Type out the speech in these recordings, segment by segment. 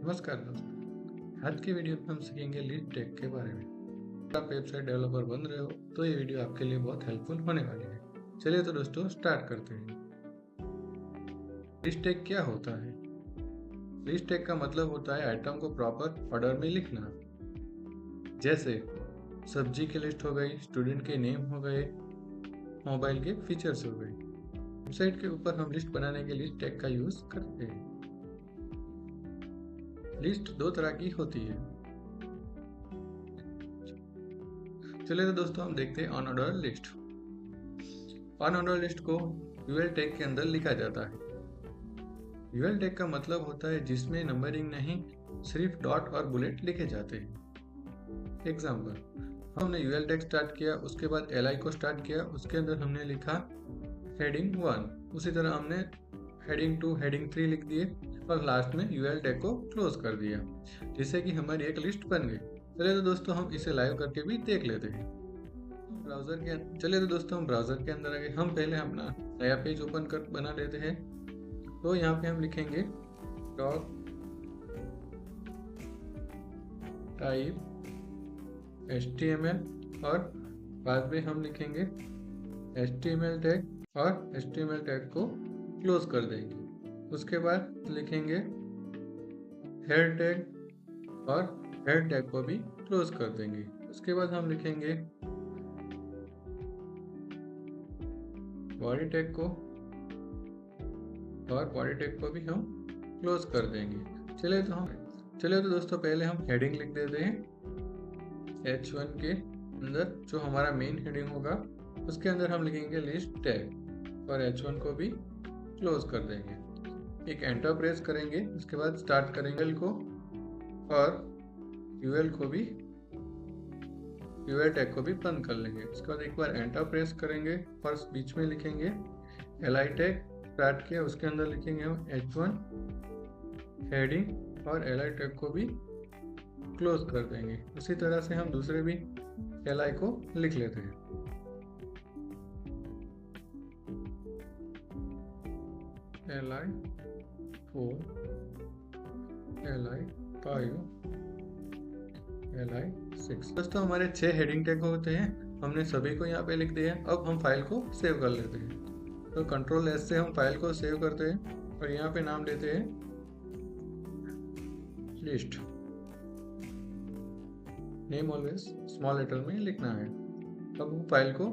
नमस्कार दोस्तों, आज की वीडियो में हम सीखेंगे लिस्ट टैग के बारे में। अगर आप वेबसाइट डेवलपर बन रहे हो तो ये वीडियो आपके लिए बहुत हेल्पफुल होने वाली है। चलिए तो दोस्तों स्टार्ट करते हैं। लिस्ट टैग क्या होता है? लिस्ट टैग का मतलब होता है आइटम को प्रॉपर ऑर्डर में लिखना। जैसे सब्जी की लिस्ट हो गई, स्टूडेंट के नेम हो गए, मोबाइल के फीचर्स हो गए। वेबसाइट के ऊपर हम लिस्ट बनाने के लिस्ट टैग का यूज करते हैं। लिस्ट दो तरह की होती है। चलिए तो दोस्तों हम देखते हैं अनऑर्डर लिस्ट। अनऑर्डर लिस्ट को यूएल टैग के अंदर लिखा जाता है। यूएल टैग का मतलब होता है जिसमें नंबरिंग नहीं, सिर्फ डॉट और बुलेट लिखे जाते हैं। एग्जाम्पल, हमने यूएल टैग स्टार्ट किया, उसके बाद एलआई को स्टार्ट किया, उसके अंदर हमने लिखा हेडिंग 1। उसी तरह हमने हेडिंग 2, हेडिंग 3 लिख दिए और लास्ट में यूएल टैग को क्लोज कर दिया, जिससे कि हमारी एक लिस्ट बन गई। चलिए तो दोस्तों हम इसे लाइव करके भी देख लेते हैं। चलिए तो दोस्तों हम ब्राउजर के अंदर आ गए। हम पहले अपना नया पेज ओपन कर बना लेते हैं। तो यहाँ पे हम लिखेंगे डॉक टाइप HTML और बाद में हम लिखेंगे HTML टैग और HTML टैग को क्लोज कर देंगे। उसके बाद लिखेंगे हेड टैग और हेड टैग को भी क्लोज कर देंगे। उसके बाद हम लिखेंगे बॉडी टैग को और बॉडी टैग को भी हम क्लोज कर देंगे। चलिए तो दोस्तों पहले हम हेडिंग लिख देते हैं। H1 के अंदर जो हमारा मेन हेडिंग होगा उसके अंदर हम लिखेंगे लिस्ट टैग और H1 को भी क्लोज कर देंगे। एक एंटर प्रेस करेंगे, उसके बाद स्टार्ट करेंगे को और यूएल को भी, यूएल टैग को भी बंद कर लेंगे। उसके बाद एक बार एंटर प्रेस करेंगे और बीच में लिखेंगे एलआई टैग स्टार्ट किया, उसके अंदर लिखेंगे हम H1 हेडिंग और एलआई टैग को भी क्लोज कर देंगे। उसी तरह से हम दूसरे भी एलआई को लिख लेते हैं। LI 4, LI 5, LI 6। दोस्तों हमारे 6 हेडिंग टैग होते हैं, हमने सभी को यहाँ पे लिख दिया। अब हम फाइल को सेव कर लेते हैं। तो कंट्रोल एस से हम फाइल को सेव करते हैं और यहाँ पे नाम देते हैं list. Name always small letter में लिखना है। अब वो फाइल को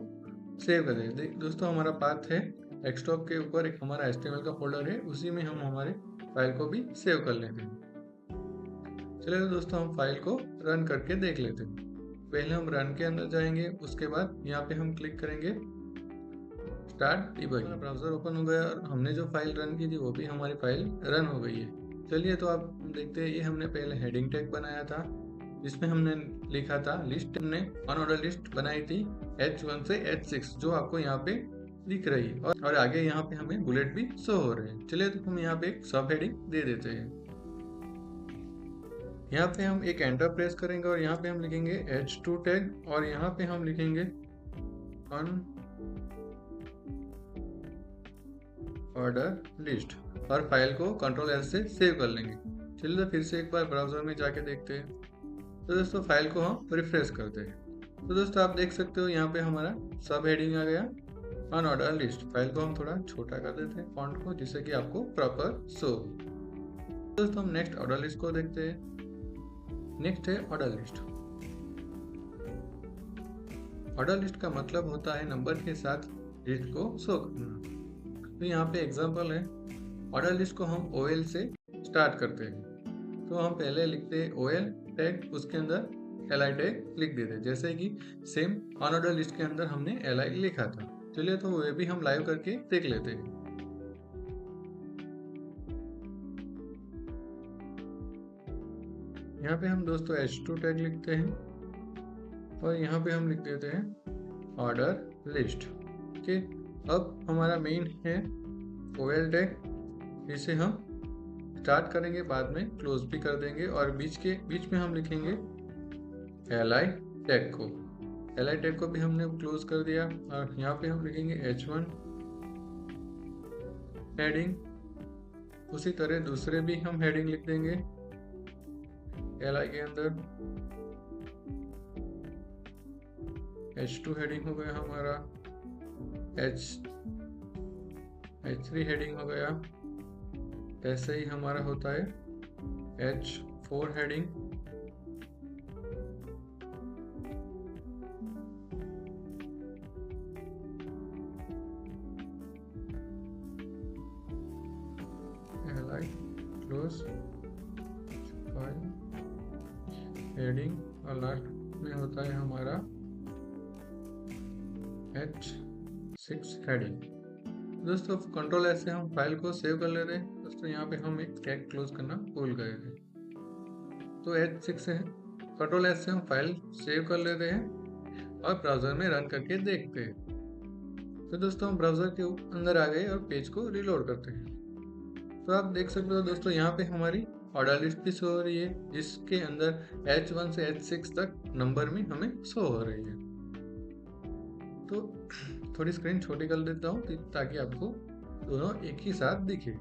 सेव कर देंगे। दोस्तों हमारा पाथ है, डेस्कटॉप के ऊपर एक हमारा HTML का फोल्डर है, उसी में हम हमारे फाइल को भी सेव कर लेते हैं। चलिए तो दोस्तों हम फाइल को रन करके देख लेते हैं। पहले हम रन के अंदर जाएंगे, उसके बाद यहाँ पे हम क्लिक करेंगे स्टार्ट डिबगिंग। ब्राउजर ओपन हो गया और हमने जो फाइल रन की थी वो भी हमारी फाइल रन हो गई है। चलिए तो आप देखते हैं, ये हमने पहले हेडिंग टैग बनाया था जिसमें हमने लिखा था लिस्ट। हमने अनऑर्डर लिस्ट बनाई थी H1 से H6 जो आपको यहाँ पे दिख रही है और आगे यहाँ पे हमें बुलेट भी शो हो रहे हैं। चलिए तो हम यहाँ पे एक सब हेडिंग दे देते हैं। यहाँ पे हम एक एंटर प्रेस करेंगे और यहाँ पे हम लिखेंगे H2 टैग और यहाँ पे हम लिखेंगे ऑर्डर लिस्ट और फाइल को कंट्रोल एस से सेव कर लेंगे। चलिए तो फिर से एक बार ब्राउजर में जाके देखते हैं। तो दोस्तों फाइल को हम रिफ्रेश करते हैं। तो दोस्तों आप देख सकते हो यहाँ पे हमारा सब हेडिंग आ गया अनऑर्डर लिस्ट। फाइल को हम थोड़ा छोटा कर देते हैं फॉन्ट को, जिससे कि आपको प्रॉपर शो। दोस्तों हम नेक्स्ट ऑर्डर लिस्ट को देखते हैं। नेक्स्ट है ऑर्डर लिस्ट। ऑर्डर लिस्ट का मतलब होता है नंबर के साथ लिस्ट को शो करना। तो यहाँ पे एग्जांपल है, ऑर्डर लिस्ट को हम OL से स्टार्ट करते हैं। तो हम पहले लिखते हैं OL टैग, उसके अंदर LI टैग लिख देते हैं, जैसे कि सेम अनऑर्डर लिस्ट के अंदर हमने LI लिखा था। चलिए तो वो भी हम लाइव करके देख लेते हैं। यहाँ पे हम दोस्तों H2 टैग लिखते हैं और यहाँ पे हम लिख देते हैं ऑर्डर लिस्ट। ओके, अब हमारा मेन है OL टैग, इसे हम स्टार्ट करेंगे, बाद में क्लोज भी कर देंगे और बीच में हम लिखेंगे LI टैग को। LI टैग को भी हमने क्लोज कर दिया और यहाँ पे हम लिखेंगे H1 हेडिंग। उसी तरह दूसरे भी हम हेडिंग लिख देंगे Li के अंदर H2 हेडिंग हो गया हमारा, H3 हेडिंग हो गया। ऐसे ही हमारा होता है H4 heading, Li close file heading, और लास्ट में होता है हमारा H6 हेडिंग। दोस्तों कंट्रोल एस से हम फाइल को सेव कर ले रहे हैं। दोस्तों यहाँ पे हम एक टैग क्लोज करना भूल गए थे, तो H6 से कंट्रोल एस से हम फाइल सेव कर ले रहे हैं और ब्राउजर में रन करके देखते हैं। तो दोस्तों हम ब्राउजर के अंदर आ गए और पेज को रिलोड करते हैं। तो आप देख सकते हो दोस्तों यहाँ पे हमारी ऑर्डर लिस्ट भी शो हो रही है, जिसके अंदर H1 से H6 तक नंबर में हमें शो हो रही है। तो थोड़ी स्क्रीन छोटी कर देता हूँ ताकि आपको दोनों एक ही साथ दिखे।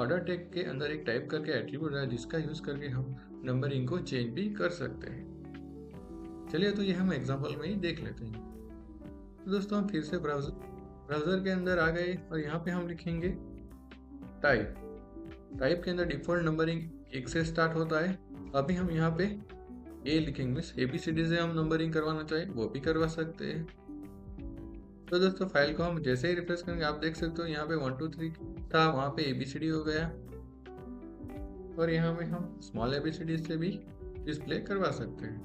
ऑर्डर टैग के अंदर एक टाइप करके एट्रीब्यूट है जिसका यूज करके हम नंबरिंग को चेंज भी कर सकते हैं। चलिए तो ये हम एग्जांपल में ही देख लेते हैं। तो दोस्तों हम फिर से ब्राउजर के अंदर आ गए और यहाँ पे हम लिखेंगे टाइप के अंदर डिफॉल्ट नंबरिंग 1 से स्टार्ट होता है। अभी हम यहाँ पे ए लिखेंगे, ABCD से हम नंबरिंग करवाना चाहें वो भी करवा सकते हैं। तो दोस्तों फाइल को हम जैसे ही रिफ्रेश करेंगे आप देख सकते हो यहाँ पे 1 2 3 था, वहाँ पे ABCD हो गया, और यहाँ में हम स्मॉल ABCD से भी डिस्प्ले करवा सकते हैं।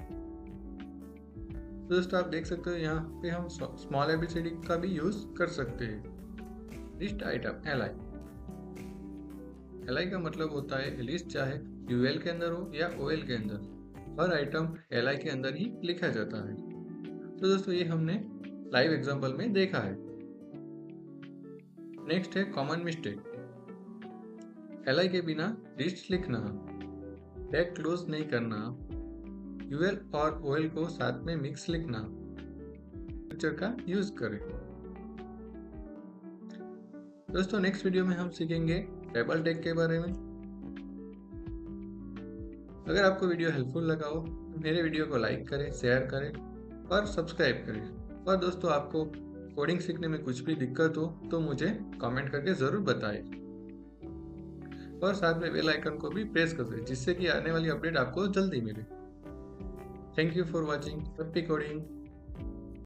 तो दोस्तों आप देख सकते हो यहाँ पे हम स्मॉल ABCD का भी यूज कर सकते हैं। लिस्ट आइटम LI का मतलब होता है लिस्ट, चाहे UL के अंदर हो या OL के अंदर, हर आइटम LI के अंदर ही लिखा जाता है। तो दोस्तों ये हमने लाइव एग्जांपल में देखा है। नेक्स्ट है कॉमन मिस्टेक, LI के बिना लिस्ट लिखना, टैग क्लोज नहीं करना, UL और OL को साथ में मिक्स लिखना, फीचर का यूज करें। दोस्तों नेक्स्ट वीडियो में हम सीखेंगे टेबल टैग के बारे में। अगर आपको वीडियो हेल्पफुल लगा हो तो मेरे वीडियो को लाइक करें, शेयर करें और सब्सक्राइब करें। और दोस्तों आपको कोडिंग सीखने में कुछ भी दिक्कत हो तो मुझे कमेंट करके ज़रूर बताएं, और साथ में बेल आइकन को भी प्रेस कर दें जिससे कि आने वाली अपडेट आपको जल्दी मिले। Thank you for watching happy coding.